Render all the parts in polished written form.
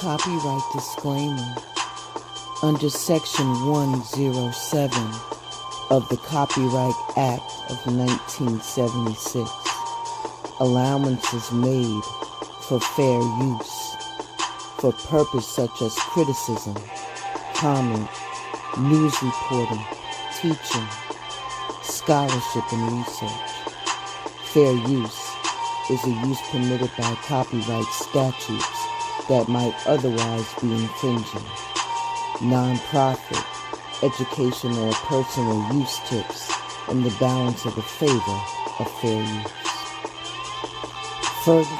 Copyright disclaimer. Under Section 107 of the Copyright Act of 1976, allowances made for fair use for purpose such as criticism, comment, news reporting, teaching, scholarship, and research. Fair use is a use permitted by copyright statutes that might otherwise be infringing. Non-profit, educational, or personal use tips in the balance of the favor of fair use. Further,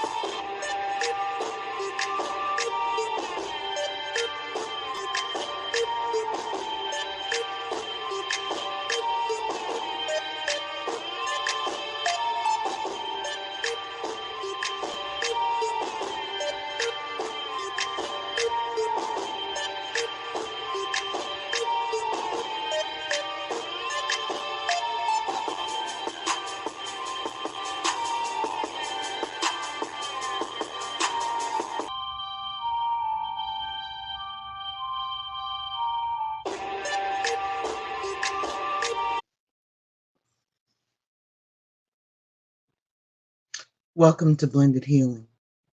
welcome to Blended Healing,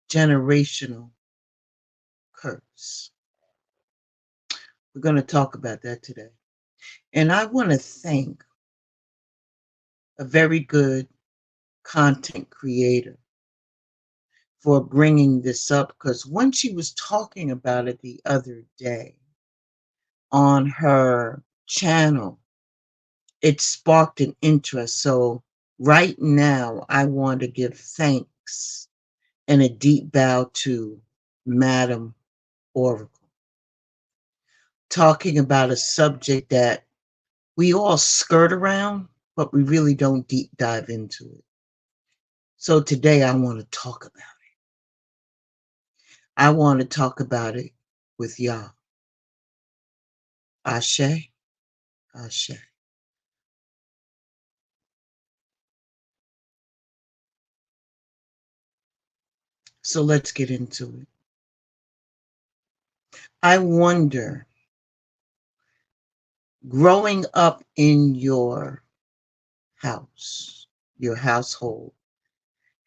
Generational Curse. We're going to talk about that today. And I want to thank a very good content creator for bringing this up, because when she was talking about it the other day on her channel, it sparked an interest. So right now, I want to give thanks and a deep bow to Madam Oracle, talking about a subject that we all skirt around, but we really don't deep dive into it. So today I want to talk about it. I want to talk about it with y'all. Ashe, Ashe. So let's get into it. I wonder, growing up in your house, your household,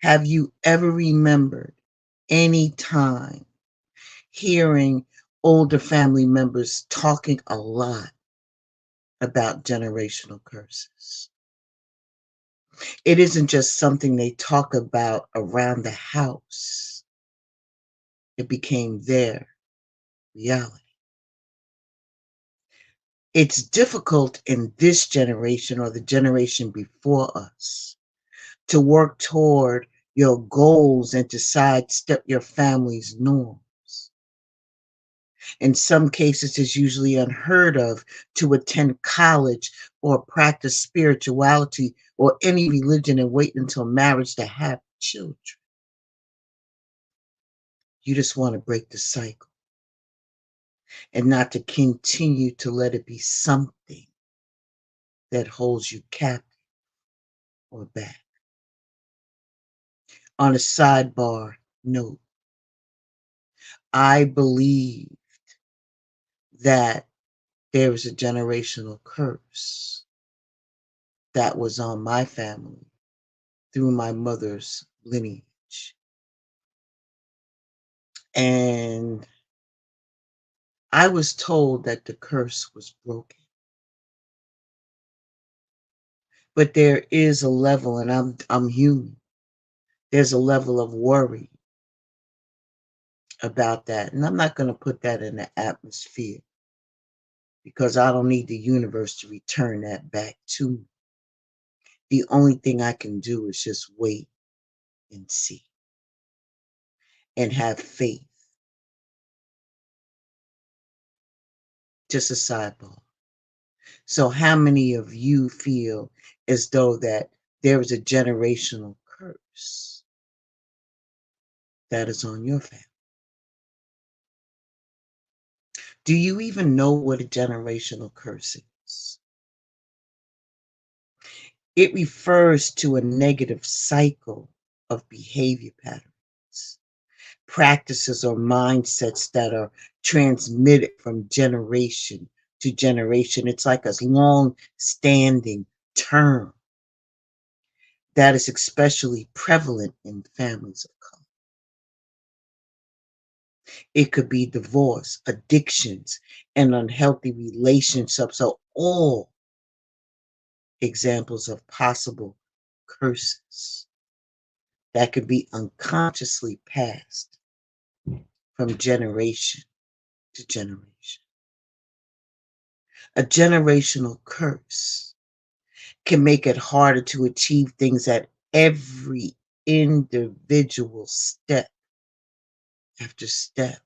have you ever remembered any time hearing older family members talking a lot about generational curses? It isn't just something they talk about around the house. It became their reality. It's difficult in this generation or the generation before us to work toward your goals and to sidestep your family's norms. In some cases, it's usually unheard of to attend college or practice spirituality or any religion and wait until marriage to have children. You just want to break the cycle and not to continue to let it be something that holds you captive or back. On a sidebar note, I believe that there is a generational curse that was on my family through my mother's lineage. And I was told that the curse was broken. But there is a level, and I'm human, there's a level of worry about that. And I'm not going to put that in the atmosphere because I don't need the universe to return that back to me. The only thing I can do is just wait and see and have faith. Just a sidebar. So how many of you feel as though that there is a generational curse that is on your family? Do you even know what a generational curse is? It refers to a negative cycle of behavior patterns practices or mindsets that are transmitted from generation to generation. It's like a long-standing term that is especially prevalent in families of color. It could be divorce, addictions, and unhealthy relationships are all examples of possible curses that could be unconsciously passed from generation to generation. A generational curse can make it harder to achieve things at every individual step after step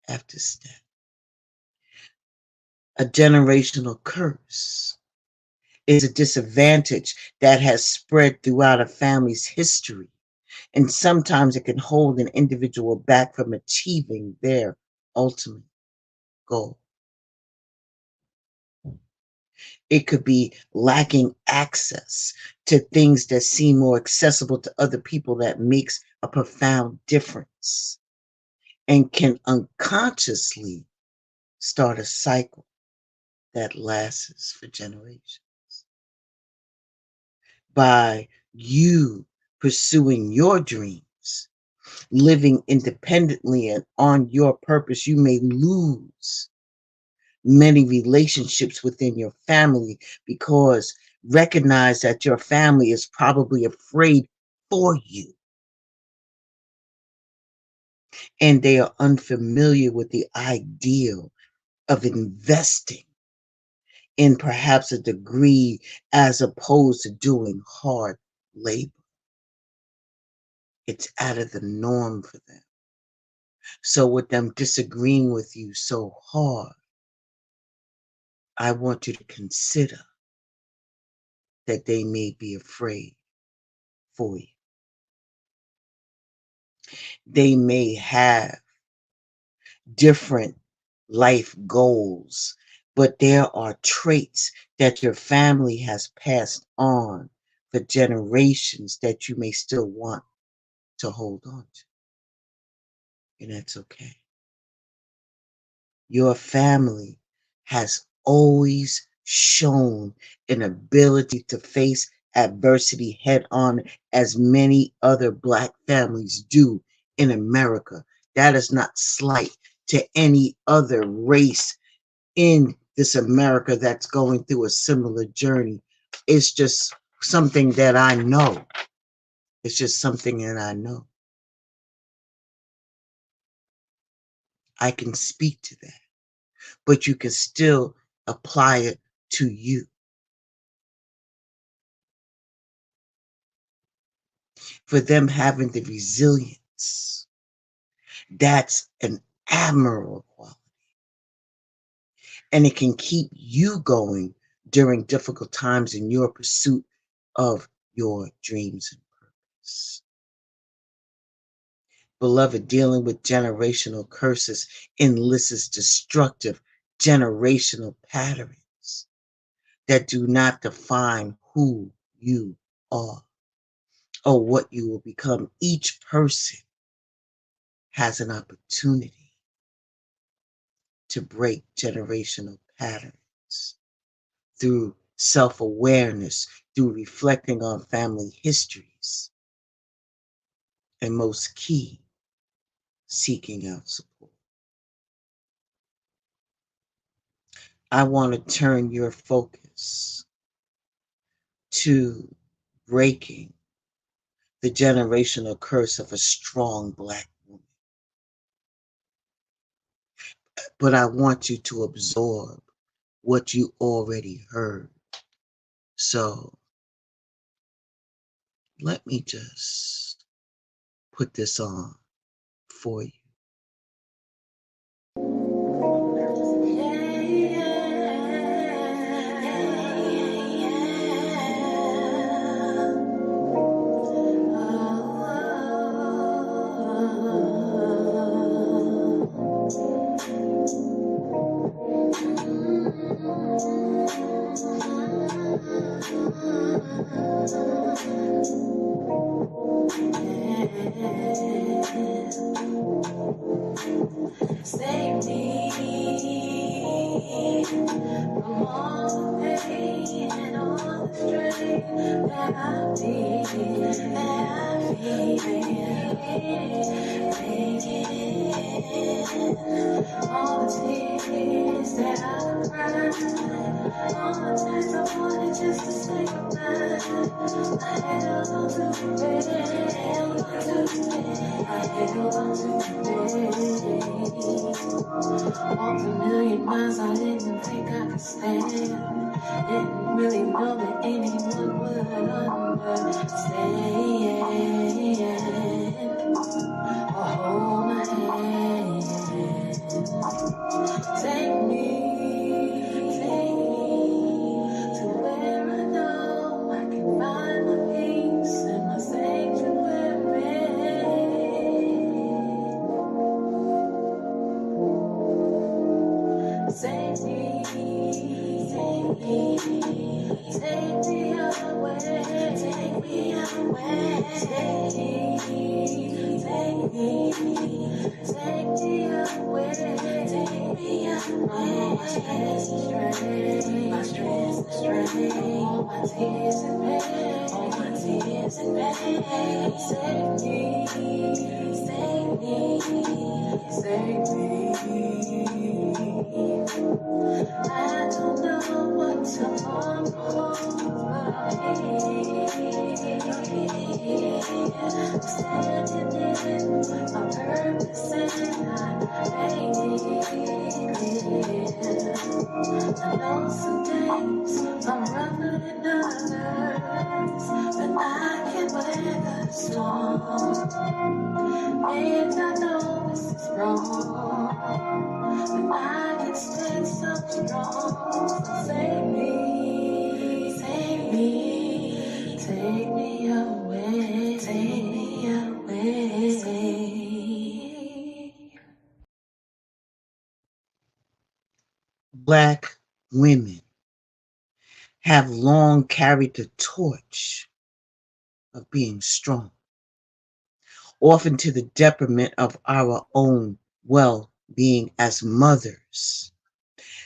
after step. A generational curse is a disadvantage that has spread throughout a family's history, and sometimes it can hold an individual back from achieving their ultimate goal. It could be lacking access to things that seem more accessible to other people that makes a profound difference and can unconsciously start a cycle that lasts for generations. By you pursuing your dreams, living independently and on your purpose, you may lose many relationships within your family because recognize that your family is probably afraid for you and they are unfamiliar with the ideal of investing in perhaps a degree as opposed to doing hard labor. It's out of the norm for them. So with them disagreeing with you so hard, I want you to consider that they may be afraid for you. They may have different life goals, but there are traits that your family has passed on for generations that you may still want to hold on to. And that's okay. Your family has always shown an ability to face adversity head on, as many other Black families do in America. That is not slight to any other race in this America that's going through a similar journey. It's just something that I know. It's just something that I know. I can speak to that, but you can still apply it to you. For them having the resilience, that's an admirable quality. And it can keep you going during difficult times in your pursuit of your dreams and purpose. Beloved, dealing with generational curses enlists destructive generational patterns that do not define who you are or what you will become. Each person has an opportunity to break generational patterns through self-awareness, through reflecting on family histories, and most key, seeking out support. I want to turn your focus to breaking the generational curse of a strong Black woman. But I want you to absorb what you already heard. So let me just put this on for you. Save me from all the pain and all the strain that I feel, all the tears that I cried, all the times I wanted just to say goodbye. I held on to the bed, I held on to the bed. Walked a million miles I didn't think I could stand. Didn't really know that anyone would understand or hold my hand. Take me to where I know I can find my peace and my sanctuary. Save me, take me away, take me away, take me away, take me away. All my stress and strain, my stress and strain, all my tears and pain, all my tears and pain. Save me, save me, save me. I don't know what tomorrow holds, but I'm standing in my purpose and I'm making it. I know some days I'm rougher than others, but I can weather the storm. And I know this is wrong, but I can stay so strong. So save me, take me away, take me away. Black women have long carried the torch of being strong, often to the detriment of our own well-being as mothers.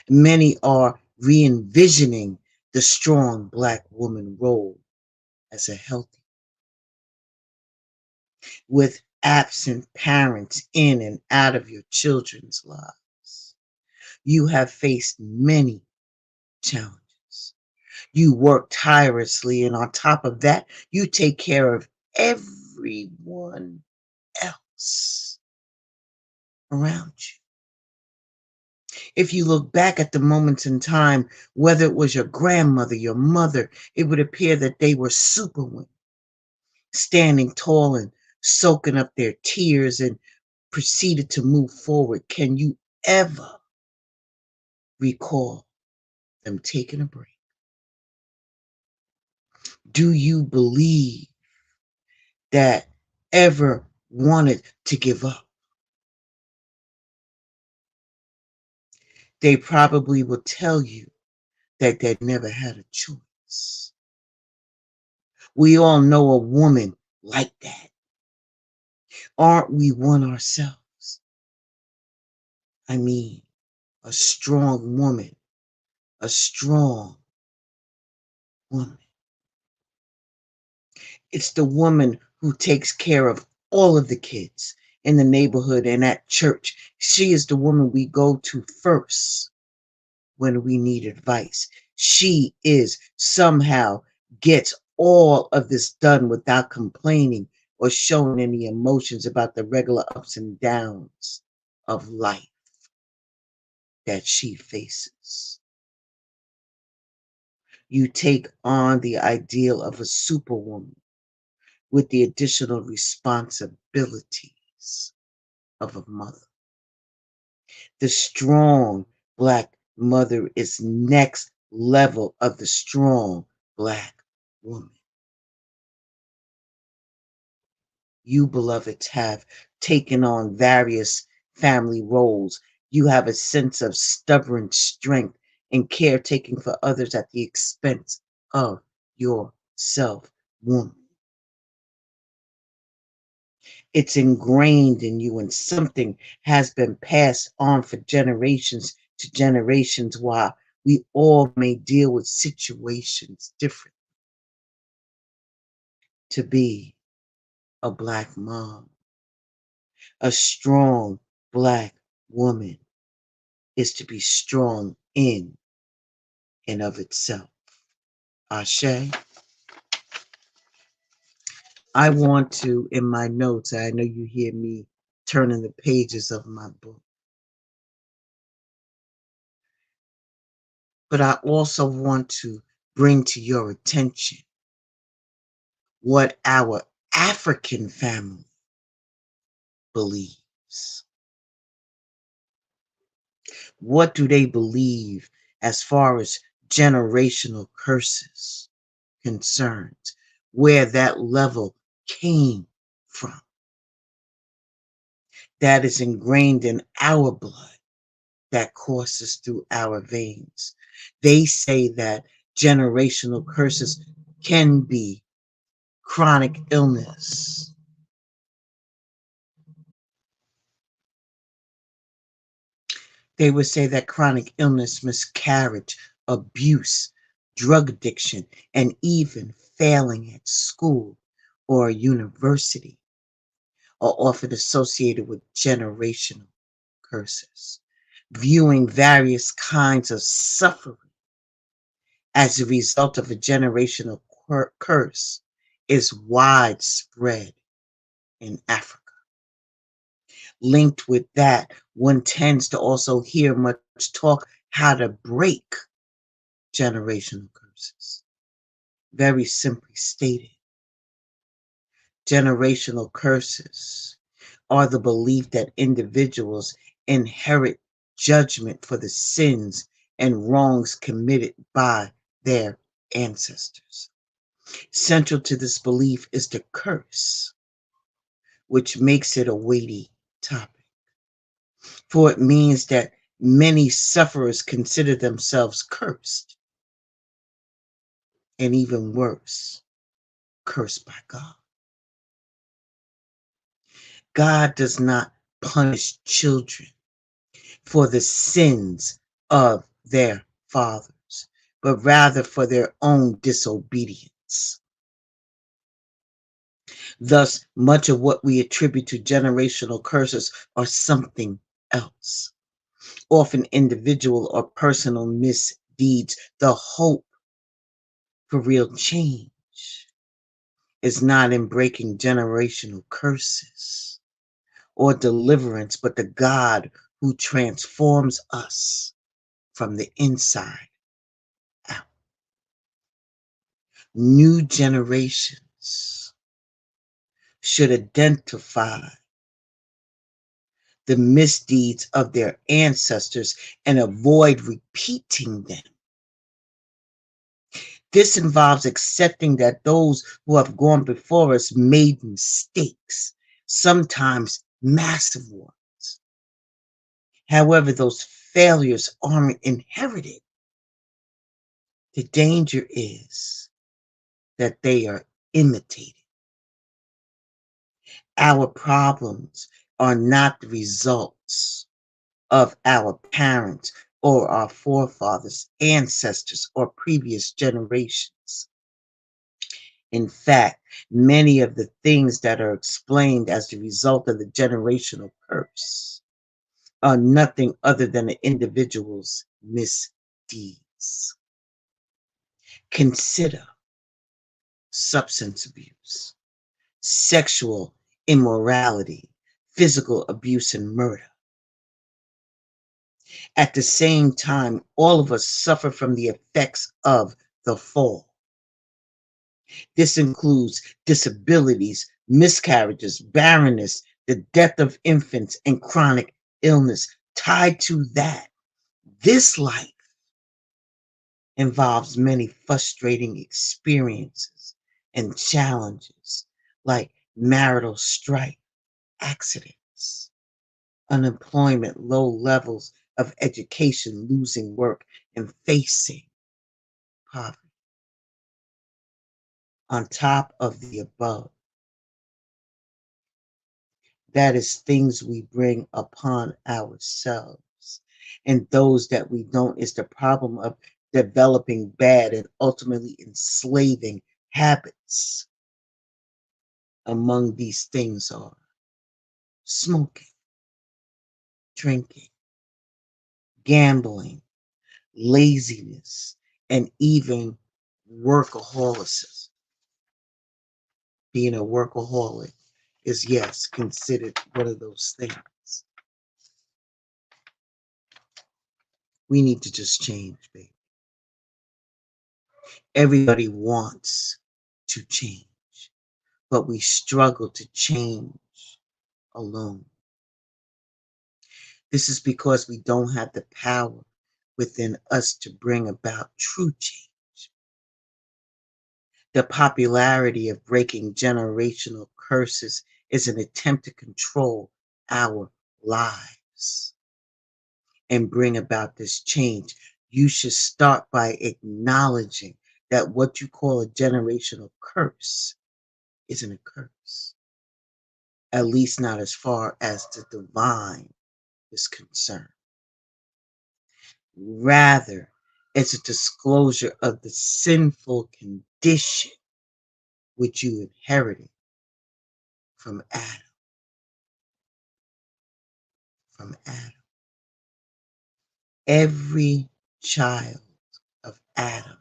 Many are re-envisioning the strong Black woman role as a healthy, with absent parents in and out of your children's lives. You have faced many challenges. You work tirelessly, and on top of that, you take care of everyone else around you. If you look back at the moments in time, whether it was your grandmother, your mother, it would appear that they were superwomen, standing tall and soaking up their tears and proceeded to move forward. Can you ever recall them taking a break? Do you believe that ever wanted to give up? They probably will tell you that they never had a choice. We all know a woman like that. Aren't we one ourselves? I mean, a strong woman, a strong woman. It's the woman who takes care of all of the kids in the neighborhood and at church. She is the woman we go to first when we need advice. She is somehow gets all of this done without complaining or showing any emotions about the regular ups and downs of life that she faces. You take on the ideal of a superwoman with the additional responsibilities of a mother. The strong Black mother is next level of the strong Black woman. You, beloveds, have taken on various family roles. You have a sense of stubborn strength and caretaking for others at the expense of yourself, woman. It's ingrained in you, and something has been passed on for generations to generations, while we all may deal with situations different. To be a Black mom, a strong Black woman, is to be strong in and of itself. Ashe. I want to, in my notes, I know you hear me turning the pages of my book, but I also want to bring to your attention what our African family believes. What do they believe as far as generational curses concerns, where that level came from? That is ingrained in our blood, that courses through our veins. They say that generational curses can be chronic illness. They would say that chronic illness, miscarriage, abuse, drug addiction, and even failing at school or university are often associated with generational curses. Viewing various kinds of suffering as a result of a generational curse is widespread in Africa. Linked with that, one tends to also hear much talk how to break generational curses. Very simply stated, generational curses are the belief that individuals inherit judgment for the sins and wrongs committed by their ancestors. Central to this belief is the curse, which makes it a weighty topic, for it means that many sufferers consider themselves cursed, and even worse, cursed by God. God does not punish children for the sins of their fathers, but rather for their own disobedience. Thus, much of what we attribute to generational curses are something else, often individual or personal misdeeds. The hope for real change is not in breaking generational curses or deliverance, but the God who transforms us from the inside out. New generations should identify the misdeeds of their ancestors and avoid repeating them. This involves accepting that those who have gone before us made mistakes, sometimes massive ones. However, those failures aren't inherited. The danger is that they are imitated. Our problems are not the results of our parents or our forefathers, ancestors, or previous generations. In fact, many of the things that are explained as the result of the generational curse are nothing other than an individual's misdeeds. Consider substance abuse, sexual immorality, physical abuse, and murder. At the same time, all of us suffer from the effects of the fall. This includes disabilities, miscarriages, barrenness, the death of infants, and chronic illness. Tied to that, this life involves many frustrating experiences and challenges like marital strife, accidents, unemployment, low levels of education, losing work, and facing poverty. On top of the above, That is things we bring upon ourselves. And those that we don't is the problem of developing bad and ultimately enslaving habits. Among these things are smoking, drinking, gambling, laziness, and even workaholism. Being a workaholic is, yes, considered one of those things. We need to just change, baby. Everybody wants to change, but we struggle to change alone. This is because we don't have the power within us to bring about true change. The popularity of breaking generational curses is an attempt to control our lives and bring about this change. You should start by acknowledging that what you call a generational curse isn't a curse, at least not as far as the divine is concerned. Rather, it's a disclosure of the sinful condition which you inherited from Adam. From Adam. Every child of Adam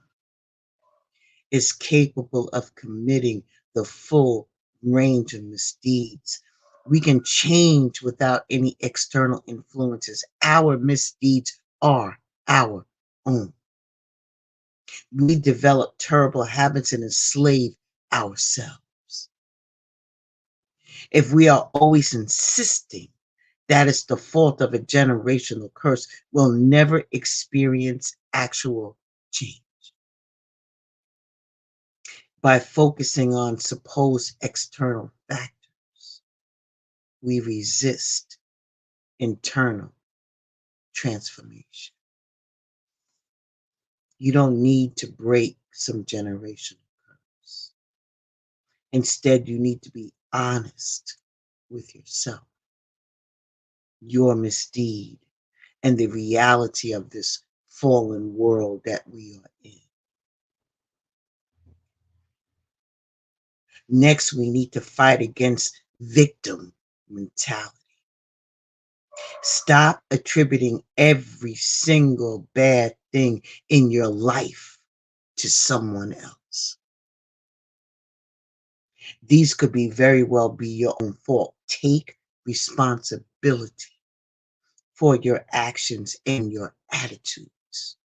is capable of committing the full range of misdeeds. We can change without any external influences. Our misdeeds are our own. We develop terrible habits and enslave ourselves. If we are always insisting that is the fault of a generational curse, we'll never experience actual change. By focusing on supposed external factors, we resist internal transformation. You don't need to break some generational curse. Instead, you need to be honest with yourself, your misdeed, and the reality of this fallen world that we are in. Next, we need to fight against victim mentality. Stop attributing every single bad thing in your life to someone else. These could be very well be your own fault. Take responsibility for your actions and your attitudes.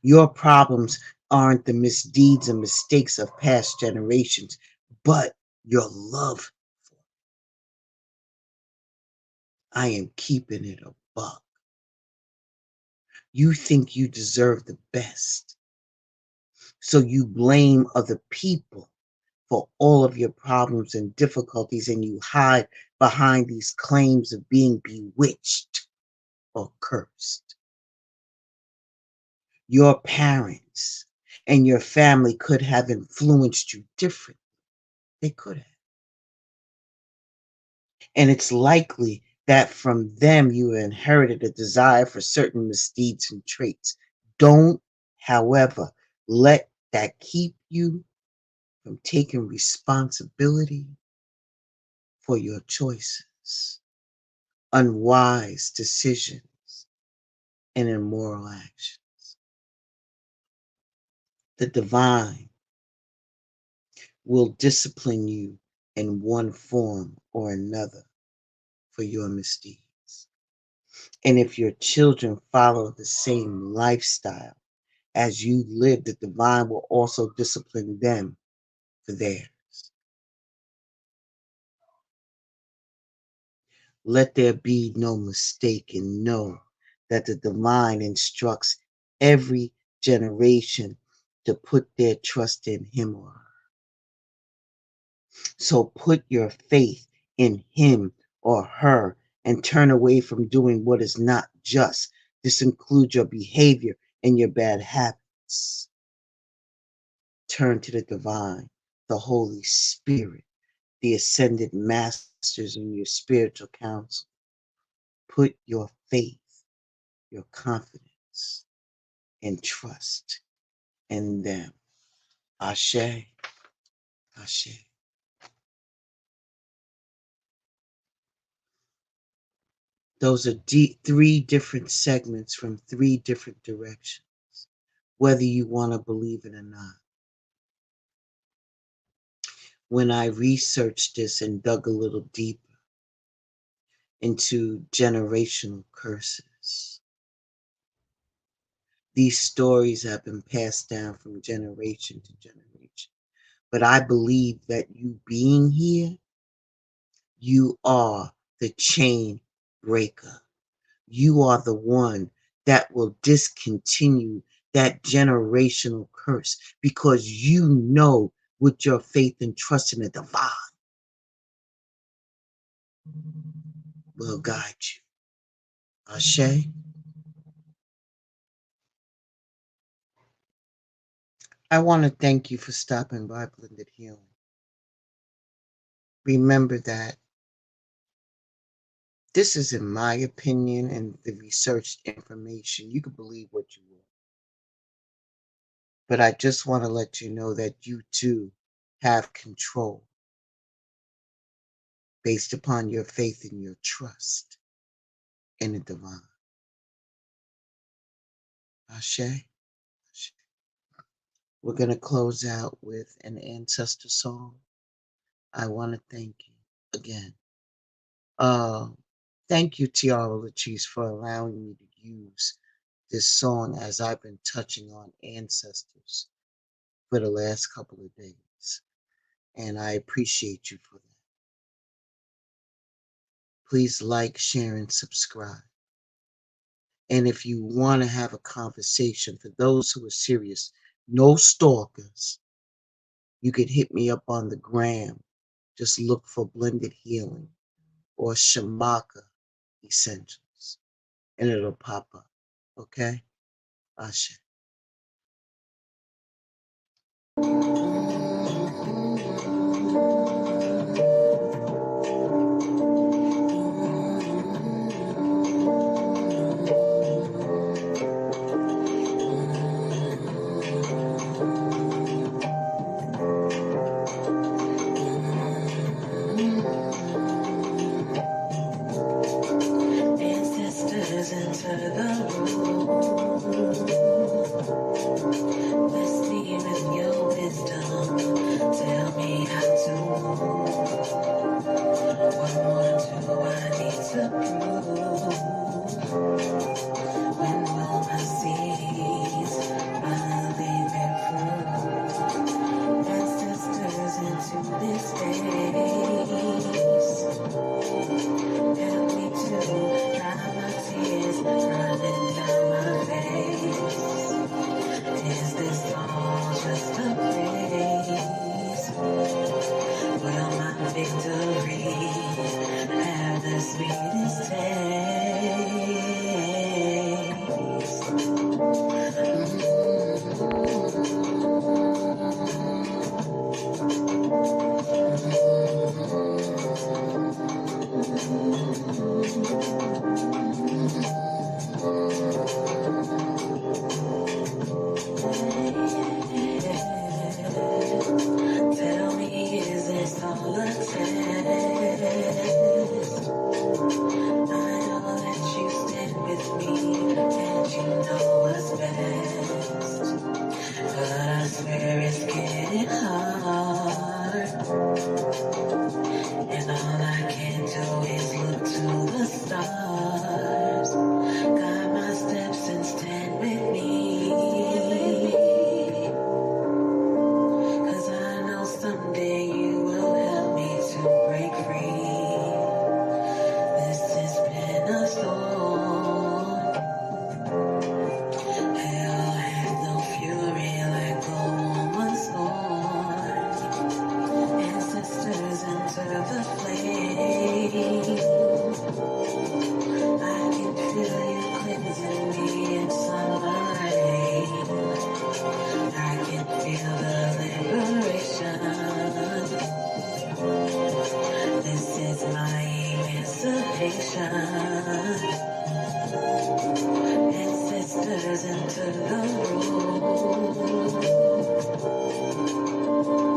Your problems aren't the misdeeds and mistakes of past generations, but your love. I am keeping it a buck. You think you deserve the best, so you blame other people for all of your problems and difficulties, and you hide behind these claims of being bewitched or cursed. Your parents and your family could have influenced you differently. They could have. And it's likely that from them you inherited a desire for certain misdeeds and traits. Don't, however, let that keep you from taking responsibility for your choices, unwise decisions, and immoral actions. The divine will discipline you in one form or another for your misdeeds. And if your children follow the same lifestyle as you live, the divine will also discipline them for theirs. Let there be no mistake, and know that the divine instructs every generation to put their trust in him or her. So put your faith in him or her and turn away from doing what is not just. This includes your behavior and your bad habits. Turn to the divine, the Holy Spirit, the ascended masters and your spiritual counsel. Put your faith, your confidence, and trust in them. Ashe, Ashe. Those are three different segments from three different directions, whether you want to believe it or not. When I researched this and dug a little deeper into generational curses, these stories have been passed down from generation to generation. But I believe that you being here, you are the chain breaker. You are the one that will discontinue that generational curse because you know with your faith and trust in the divine will guide you. Ashe. I want to thank you for stopping by Blended Healing. Remember that this is, in my opinion, and the researched information. You can believe what you will. But I just want to let you know that you too have control based upon your faith and your trust in the divine. Ashe. Ashe. We're going to close out with an ancestor song. I want to thank you again. Thank you, Tiara Latrice, for allowing me to use this song as I've been touching on ancestors for the last couple of days. And I appreciate you for that. Please like, share, and subscribe. And if you want to have a conversation, for those who are serious, no stalkers, you could hit me up on the gram. Just look for Blended Healing or Shamaka Essentials, and it'll pop up. Okay? Ashe. Ancestors into the room. Bless me with your wisdom. Tell me how to move. What more do I need to prove? When will my seeds finally bear fruit? Ancestors into this space. Help me to dry my tears running down my face. Is this all just a praise? Will my victory have the sweetest Tell me, is this all a test? and sisters into the room.